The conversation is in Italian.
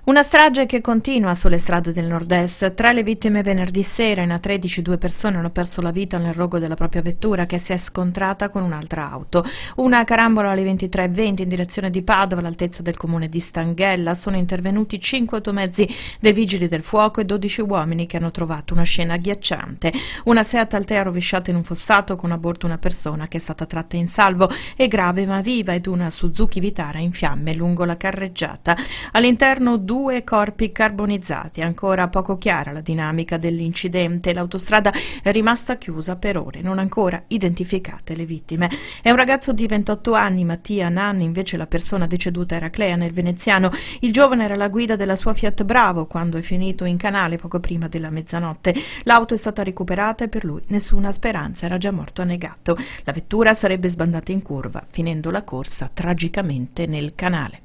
Una strage che continua sulle strade del nord-est. Tra le vittime venerdì sera in A13 due persone hanno perso la vita nel rogo della propria vettura che si è scontrata con un'altra auto. Una carambola alle 23:20 in direzione di Padova all'altezza del comune di Stanghella. Sono intervenuti 5 automezzi dei vigili del fuoco e 12 uomini che hanno trovato una scena agghiacciante. Una Seat Altea rovesciata in un fossato con a bordo una persona che è stata tratta in salvo e grave ma viva ed una Suzuki Vitara in fiamme lungo la carreggiata. All'interno due corpi carbonizzati. Ancora poco chiara la dinamica dell'incidente. L'autostrada è rimasta chiusa per ore, non ancora identificate le vittime. È un ragazzo di 28 anni, Mattia Nanni, invece la persona deceduta era Clea nel Veneziano. Il giovane era alla guida della sua Fiat Bravo quando è finito in canale poco prima della mezzanotte. L'auto è stata recuperata e per lui nessuna speranza, era già morto annegato. La vettura sarebbe sbandata in curva, finendo la corsa tragicamente nel canale.